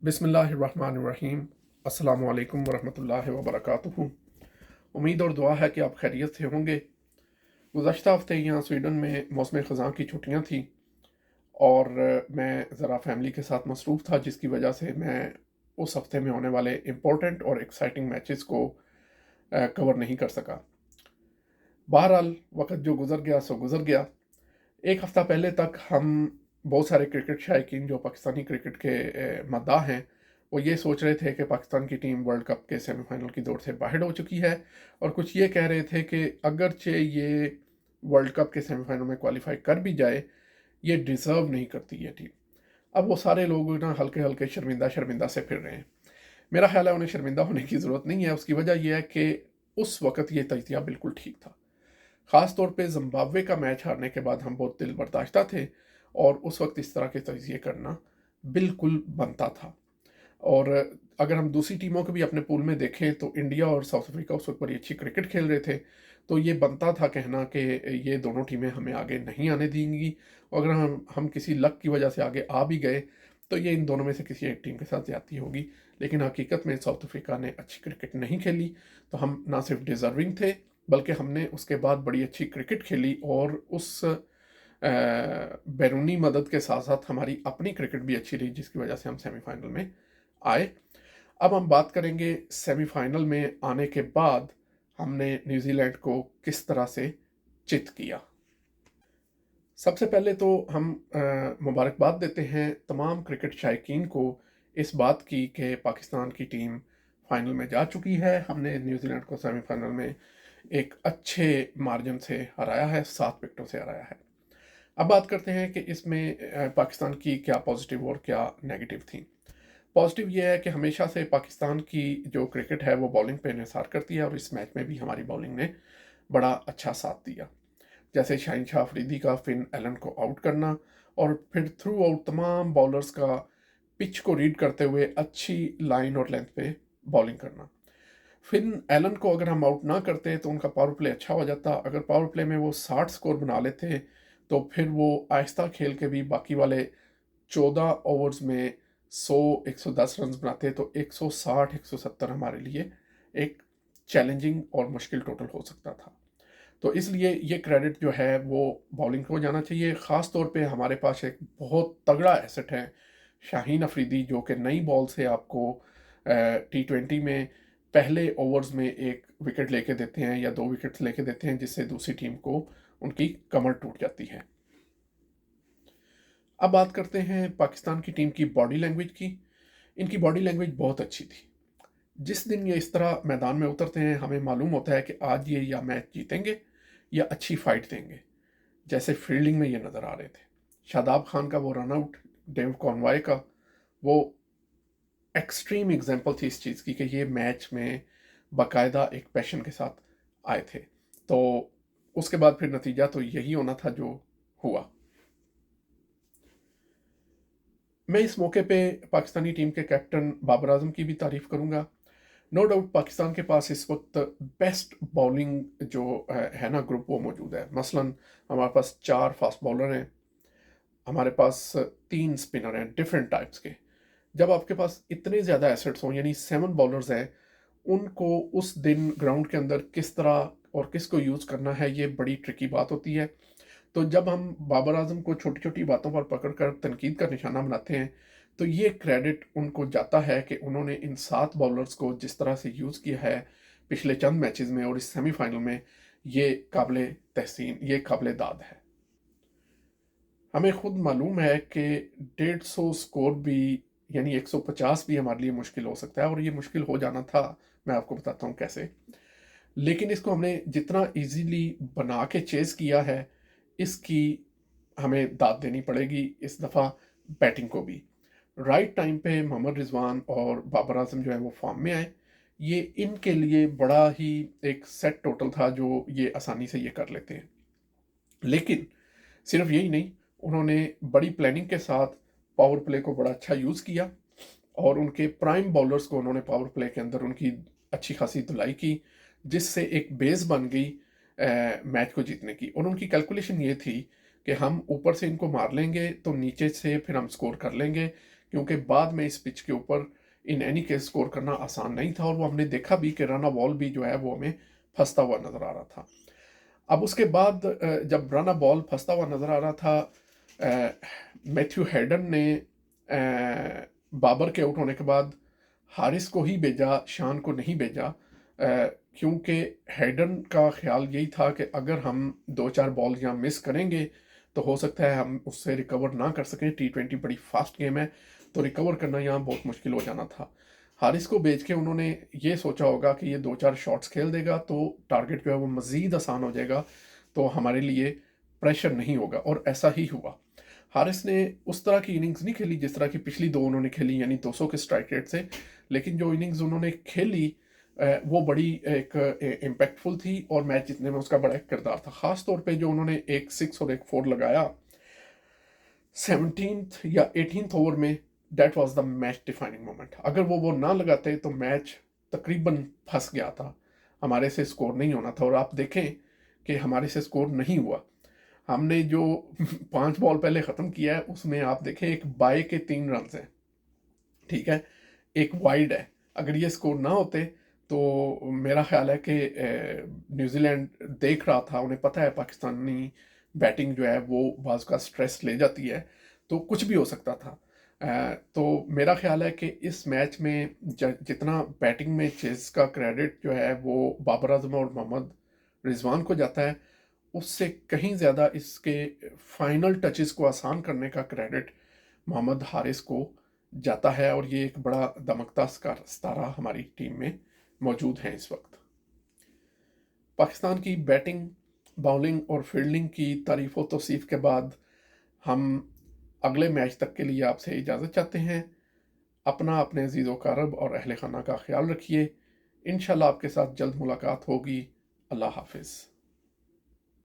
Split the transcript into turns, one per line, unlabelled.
बिस्मिल्लाहिर्रहमानिर्रहीम। अस्सलामु अलैकुम वरहमतुल्लाहि वबरकातुहू। उम्मीद और दुआ है कि आप खैरियत से होंगे। गुज़श्ता हफ़्ते यहाँ स्वीडन में मौसम ख़ज़ां की छुट्टियाँ थी और मैं ज़रा फ़ैमिली के साथ मसरूफ़ था, जिसकी वजह से मैं उस हफ़्ते में होने वाले इम्पोर्टेंट और एक्साइटिंग मैचेस को कवर नहीं कर सका। बहरहाल वक़्त जो गुज़र गया सो गुज़र गया। एक हफ़्ता पहले तक हम बहुत सारे क्रिकेट शायकीन जो पाकिस्तानी क्रिकेट के मद्दाह हैं, वो ये सोच रहे थे कि पाकिस्तान की टीम वर्ल्ड कप के सेमीफाइनल की दौड़ से बाहर हो चुकी है, और कुछ ये कह रहे थे कि अगरचे ये वर्ल्ड कप के सेमीफाइनल में क्वालिफाई कर भी जाए, ये डिज़र्व नहीं करती ये टीम। अब वो सारे लोग ना हल्के हल्के शर्मिंदा शर्मिंदा से फिर रहे हैं। मेरा ख्याल है उन्हें शर्मिंदा होने की ज़रूरत नहीं है। उसकी वजह यह है कि उस वक़्त ये तजिया बिल्कुल ठीक था। ख़ास तौर पे ज़िम्बाब्वे का मैच हारने के बाद हम बहुत दिल बर्दाश्ता थे, और उस वक्त इस तरह के तजिए करना बिल्कुल बनता था। और अगर हम दूसरी टीमों को भी अपने पूल में देखें तो इंडिया और साउथ अफ्रीका उस वक्त बड़ी अच्छी क्रिकेट खेल रहे थे, तो ये बनता था कहना कि ये दोनों टीमें हमें आगे नहीं आने देंगी। और अगर हम किसी लक की वजह से आगे आ भी गए तो ये इन दोनों में से किसी एक टीम के साथ ज़्यादती होगी। लेकिन हकीकत में साउथ अफ्रीका ने अच्छी क्रिकेट नहीं खेली, तो हम ना सिर्फ डिज़र्विंग थे, बल्कि हमने उसके बाद बड़ी अच्छी क्रिकेट खेली, और उस बैरूनी मदद के साथ साथ हमारी अपनी क्रिकेट भी अच्छी रही, जिसकी वजह से हम सेमीफाइनल में आए। अब हम बात करेंगे सेमीफाइनल में आने के बाद हमने न्यूजीलैंड को किस तरह से चित किया। सबसे पहले तो हम मुबारकबाद देते हैं तमाम क्रिकेट शायकीन को इस बात की कि पाकिस्तान की टीम फाइनल में जा चुकी है। हमने न्यूजीलैंड को सेमीफाइनल में एक अच्छे मार्जिन से हराया है, 7 विकेटों से हराया है। अब बात करते हैं कि इसमें पाकिस्तान की क्या पॉजिटिव और क्या नेगेटिव थी। पॉजिटिव ये है कि हमेशा से पाकिस्तान की जो क्रिकेट है वो बॉलिंग पे इन्हिसार करती है, और इस मैच में भी हमारी बॉलिंग ने बड़ा अच्छा साथ दिया। जैसे शाहीन शाह अफरीदी का फिन एलन को आउट करना, और फिर थ्रू आउट तमाम बॉलर्स का पिच को रीड करते हुए अच्छी लाइन और लेंथ पे बॉलिंग करना। फिन एलन को अगर हम आउट ना करते तो उनका पावर प्ले अच्छा हो जाता। अगर पावर प्ले में वो 60 स्कोर बना लेते तो फिर वो आहिस्ता खेल के भी बाकी वाले 14 ओवर्स में 100-110 रन बनाते, तो 160-170 हमारे लिए एक चैलेंजिंग और मुश्किल टोटल हो सकता था। तो इसलिए ये क्रेडिट जो है वो बॉलिंग को जाना चाहिए। ख़ास तौर पे हमारे पास एक बहुत तगड़ा एसेट है शाहीन अफरीदी, जो कि नई बॉल से आपको T20 में पहले ओवर्स में 1 विकेट लेके देते हैं या 2 विकेट्स लेके देते हैं, जिससे दूसरी टीम को उनकी कमर टूट जाती है। अब बात करते हैं पाकिस्तान की टीम की बॉडी लैंग्वेज की। इनकी बॉडी लैंग्वेज बहुत अच्छी थी। जिस दिन ये इस तरह मैदान में उतरते हैं, हमें मालूम होता है कि आज ये या मैच जीतेंगे या अच्छी फाइट देंगे। जैसे फील्डिंग में ये नज़र आ रहे थे। शादाब खान का वो रन आउट, डेव कॉनवाय का, वो एक्सट्रीम एग्जांपल थी इस चीज़ की कि ये मैच में बाकायदा एक पैशन के साथ आए थे। तो उसके बाद फिर नतीजा तो यही होना था जो हुआ। मैं इस मौके पे पाकिस्तानी टीम के कैप्टन बाबर आजम की भी तारीफ करूंगा। नो डाउट पाकिस्तान के पास इस वक्त बेस्ट बॉलिंग जो है ना ग्रुप, वो मौजूद है। मसलन हमारे पास 4 फास्ट बॉलर हैं, हमारे पास 3 स्पिनर हैं डिफरेंट टाइप्स के। जब आपके पास इतने ज़्यादा एसेट्स हों, यानी 7 बॉलर्स हैं, उनको उस दिन ग्राउंड के अंदर किस तरह और किसको यूज़ करना है, ये बड़ी ट्रिकी बात होती है। तो जब हम बाबर आजम को छोटी छोटी बातों पर पकड़ कर तनकीद का निशाना बनाते हैं, तो ये क्रेडिट उनको जाता है कि उन्होंने इन 7 बॉलर्स को जिस तरह से यूज़ किया है पिछले चंद मैचेस में और इस सेमीफाइनल में, ये काबिल तहसीन, ये काबिल दाद है। हमें खुद मालूम है कि 150 स्कोर भी, यानी 150 भी हमारे लिए मुश्किल हो सकता है, और ये मुश्किल हो जाना था। मैं आपको बताता हूँ कैसे। लेकिन इसको हमने जितना इजीली बना के चेज़ किया है, इसकी हमें दाद देनी पड़ेगी इस दफ़ा बैटिंग को भी। राइट टाइम पे मोहम्मद रिजवान और बाबर आजम जो है वो फॉर्म में आए। ये इनके लिए बड़ा ही एक सेट टोटल था जो ये आसानी से ये कर लेते हैं। लेकिन सिर्फ यही नहीं, उन्होंने बड़ी प्लानिंग के साथ पावर प्ले को बड़ा अच्छा यूज़ किया, और उनके प्राइम बॉलर्स को उन्होंने पावर प्ले के अंदर उनकी अच्छी खासी धुलाई की, जिससे एक बेस बन गई मैच को जीतने की। और उनकी कैलकुलेशन ये थी कि हम ऊपर से इनको मार लेंगे तो नीचे से फिर हम स्कोर कर लेंगे, क्योंकि बाद में इस पिच के ऊपर इन एनी केस स्कोर करना आसान नहीं था, और वो हमने देखा भी कि रन बॉल भी जो है वो हमें फंसता हुआ नज़र आ रहा था। अब उसके बाद जब रन बॉल फंसता हुआ नज़र आ रहा था, मैथ्यू हेडन ने बाबर के आउट होने के बाद हारिस को ही भेजा, शान को नहीं भेजा, क्योंकि हेडन का ख्याल यही था कि अगर हम 2-4 बॉल यहाँ मिस करेंगे तो हो सकता है हम उससे रिकवर ना कर सकें। T20 बड़ी फास्ट गेम है, तो रिकवर करना यहाँ बहुत मुश्किल हो जाना था। हारिस को बेच के उन्होंने ये सोचा होगा कि ये 2-4 शॉट्स खेल देगा तो टारगेट जो है वो मज़ीद आसान हो जाएगा, तो हमारे लिए प्रेशर नहीं होगा, और ऐसा ही हुआ। हारिस ने उस तरह की इनिंग्स नहीं खेली जिस तरह की पिछली दो उन्होंने खेली, यानी 200 के स्ट्राइक रेट से, लेकिन जो इनिंग्स उन्होंने खेली वो बड़ी एक इम्पैक्टफुल थी, और मैच जीतने में उसका बड़ा एक किरदार था। ख़ास तौर पे जो उन्होंने एक 6 और एक 4 लगाया 17th या 18th ओवर में, that was the match defining moment. अगर वो ना लगाते तो मैच तकरीबन फंस गया था, हमारे से स्कोर नहीं होना था। और आप देखें कि हमारे से स्कोर नहीं हुआ। हमने जो 5 बॉल पहले ख़त्म किया है उसमें आप देखें एक बाय के 3 रन हैं, ठीक है, एक वाइड है। अगर ये स्कोर ना होते तो मेरा ख्याल है कि न्यूजीलैंड देख रहा था, उन्हें पता है पाकिस्तानी बैटिंग जो है वो बाज़ का स्ट्रेस ले जाती है, तो कुछ भी हो सकता था। तो मेरा ख्याल है कि इस मैच में जितना बैटिंग में चेज़ का क्रेडिट जो है वो बाबर आजम और मोहम्मद रिजवान को जाता है, उससे कहीं ज़्यादा इसके फाइनल टचेस को आसान करने का क्रेडिट मोहम्मद हारिस को जाता है, और ये एक बड़ा दमकता सितारा हमारी टीम में मौजूद है इस वक्त। पाकिस्तान की बैटिंग, बॉलिंग और फील्डिंग की तारीफ़ व तौसीफ़ के बाद हम अगले मैच तक के लिए आपसे इजाज़त चाहते हैं। अपना, अपने अजीज़ कारब और अहल खाना का ख्याल रखिए। इंशाल्लाह आपके साथ जल्द मुलाकात होगी। अल्लाह हाफिज़।